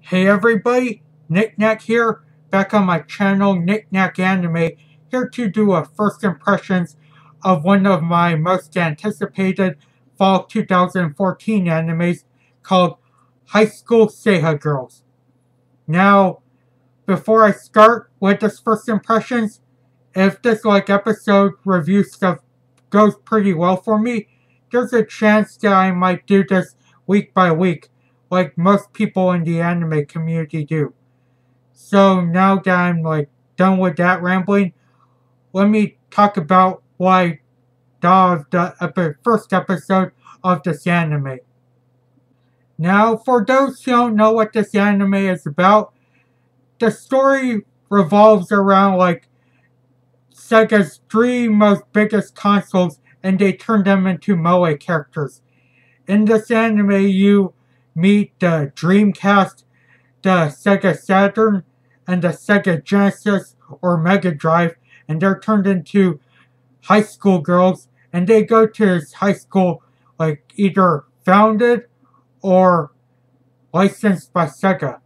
Hey everybody, Knick-Knack here, back on my channel Knick-Knack Anime, here to do a first impressions of one of my most anticipated fall 2014 animes called High School SeHa Girls. Now, before I start with this first impressions, if this episode review stuff goes pretty well for me, there's a chance that I might do this week by week, like most people in the anime community do. So now that I'm done with that rambling, let me talk about what I thought of the first episode of this anime. Now, for those who don't know what this anime is about, the story revolves around Sega's three most biggest consoles, and they turned them into moe characters. In this anime, you meet the Dreamcast, the Sega Saturn, and the Sega Genesis or Mega Drive, and they're turned into high school girls, and they go to this high school either founded or licensed by Sega.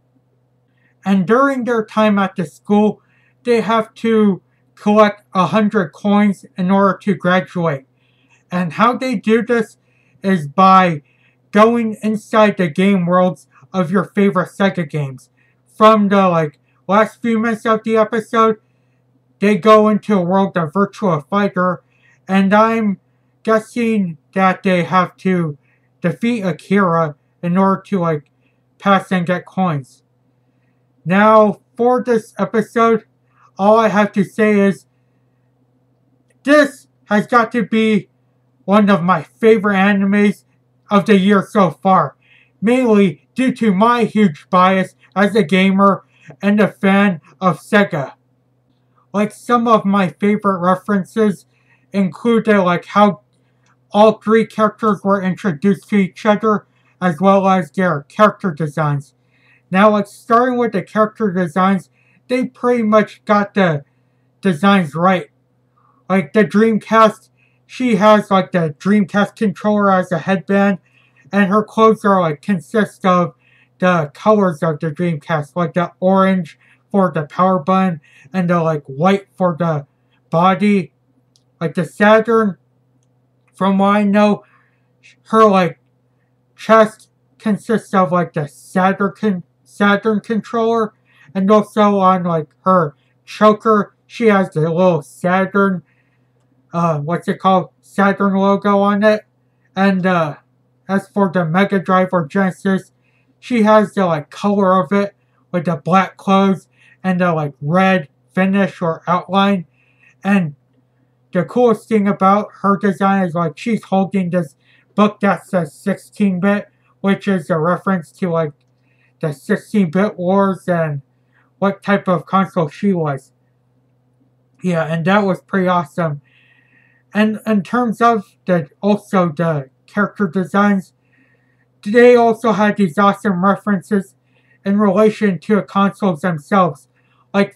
And during their time at the school, they have to collect 100 coins in order to graduate. And how they do this is by going inside the game worlds of your favorite Sega games. From the last few minutes of the episode, they go into a world of Virtua Fighter, and I'm guessing that they have to defeat Akira in order to pass and get coins. Now, for this episode, all I have to say is this has got to be one of my favorite animes of the year so far, mainly due to my huge bias as a gamer and a fan of Sega. Some of my favorite references included how all three characters were introduced to each other, as well as their character designs. Now, starting with the character designs, they pretty much got the designs right. The Dreamcast, she has the Dreamcast controller as a headband, and her clothes are consist of the colors of the Dreamcast, the orange for the power button and the white for the body. The Saturn, from what I know, her chest consists of the Saturn controller, and also on her choker she has the little Saturn Saturn logo on it. And as for the Mega Drive or Genesis, she has the color of it with the black clothes and the red finish or outline. And the coolest thing about her design is she's holding this book that says 16-bit, which is a reference to the 16-bit wars and what type of console she was. Yeah, and that was pretty awesome. And in terms of the character designs, they also had these awesome references in relation to the consoles themselves.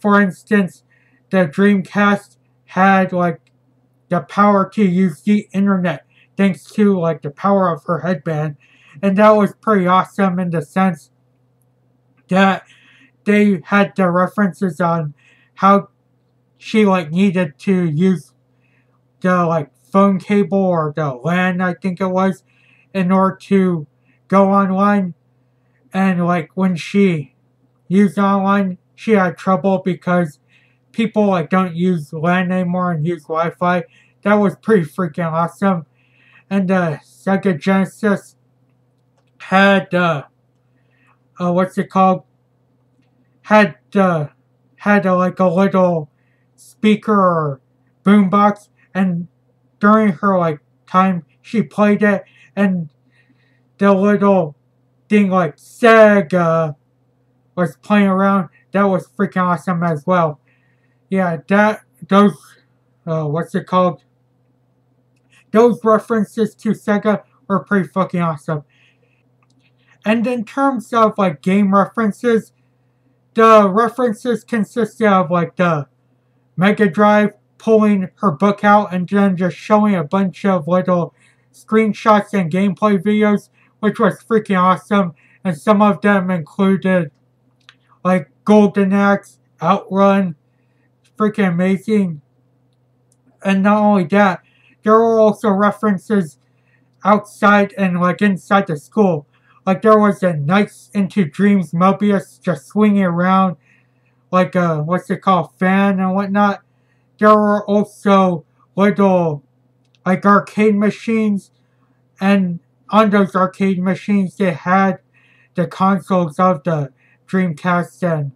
For instance, the Dreamcast had the power to use the internet thanks to the power of her headband, and that was pretty awesome in the sense that they had the references on how she needed to use the phone cable or the LAN, I think it was, in order to go online. And when she used online, she had trouble because people don't use LAN anymore and use Wi-Fi. That was pretty freaking awesome. And the Sega Genesis had what's it called? Had a little speaker or boombox, and during her time she played it, and the little thing Sega was playing around. That was freaking awesome as well. Yeah, those those references to Sega were pretty fucking awesome. And in terms of game references, the references consisted of the Mega Drive pulling her book out and then just showing a bunch of little screenshots and gameplay videos, which was freaking awesome. And some of them included like Golden Axe, Outrun, freaking amazing. And not only that, there were also references outside and like inside the school. Like there was a Nights into Dreams Mobius just swinging around like a, what's it called, fan and whatnot. There were also little like arcade machines, and on those arcade machines they had the consoles of the Dreamcast and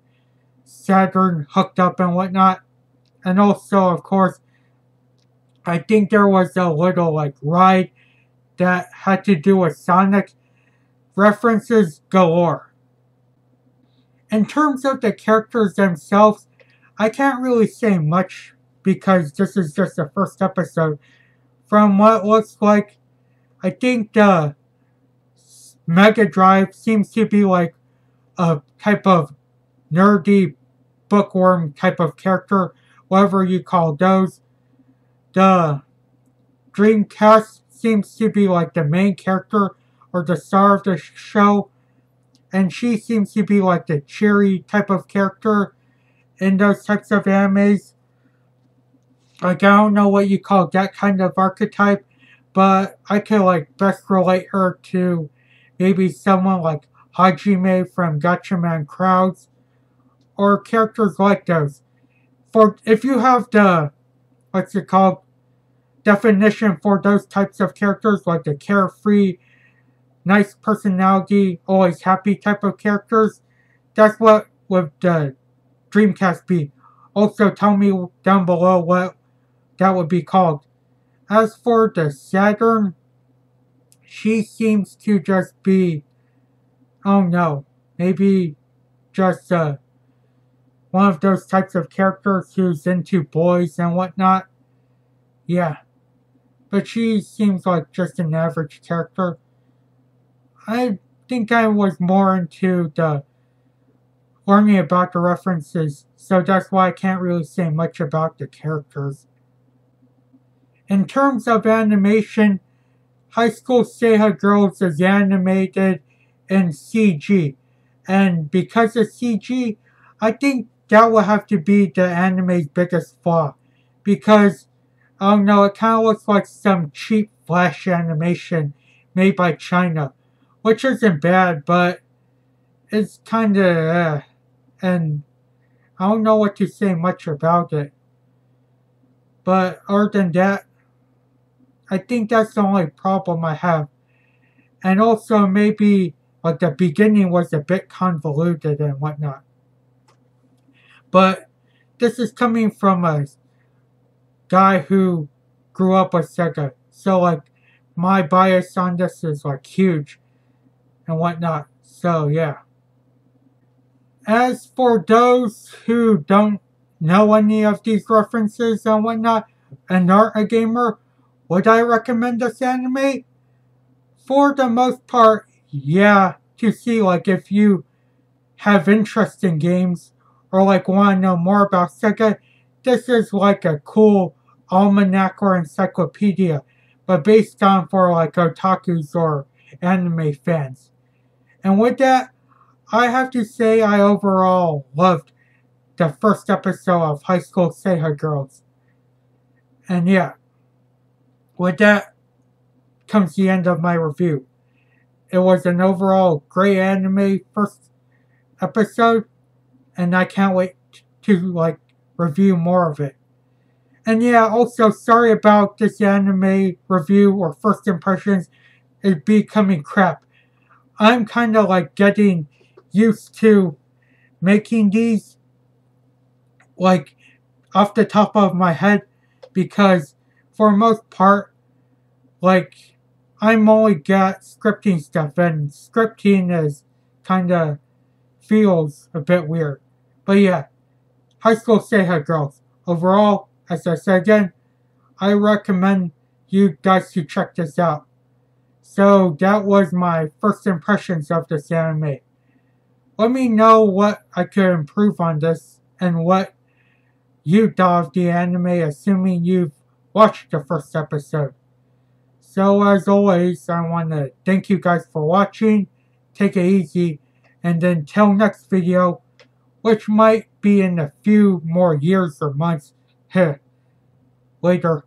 Saturn hooked up and whatnot. And also, of course, I think there was a little like ride that had to do with Sonic. References galore. In terms of the characters themselves, I can't really say much because this is just the first episode. From what it looks like, I think the Mega Drive seems to be like a type of nerdy bookworm type of character, whatever you call those. The Dreamcast seems to be like the main character or the star of the show, and she seems to be like the cheery type of character in those types of animes. Like, I don't know what you call that kind of archetype, but I could like best relate her to maybe someone like Hajime from Gatchaman Crowds, or characters like those. For if you have the, what's it called, definition for those types of characters, like the carefree, nice personality, always happy type of characters, that's what would the Dreamcast be. Also tell me down below what that would be called. As for the Saturn, she seems to just be, oh no, maybe just one of those types of characters who's into boys and whatnot. Yeah, but she seems like just an average character. I think I was more into the learning about the references, so that's why I can't really say much about the characters. In terms of animation, High School SeHa Girls is animated in CG, and because of CG, I think that will have to be the anime's biggest flaw, because, I don't know, it kind of looks like some cheap flash animation made by China, which isn't bad, but it's kind of, and I don't know what to say much about it. But other than that, I think that's the only problem I have. And also maybe like the beginning was a bit convoluted and whatnot. But this is coming from a guy who grew up with Sega. So like my bias on this is like huge and whatnot. So yeah. As for those who don't know any of these references and whatnot, and aren't a gamer, would I recommend this anime? For the most part, yeah, to see like if you have interest in games or like want to know more about Sega, this is like a cool almanac or encyclopedia, but based on for like otakus or anime fans. And with that, I have to say I overall loved the first episode of High School SeHa Girls. And yeah, with that comes the end of my review. It was an overall great anime first episode, and I can't wait to like review more of it. And yeah, also sorry about this anime review or first impressions is becoming crap. I'm kind of like getting used to making these like off the top of my head, because for the most part, like I'm only got scripting stuff, and scripting is kind of feels a bit weird. But yeah, High School SeHa Girls. Overall, as I said again, I recommend you guys to check this out. So that was my first impressions of this anime. Let me know what I could improve on this and what you thought of the anime, assuming you've watched the first episode. So as always, I want to thank you guys for watching. Take it easy, and until next video, which might be in a few more years or months later.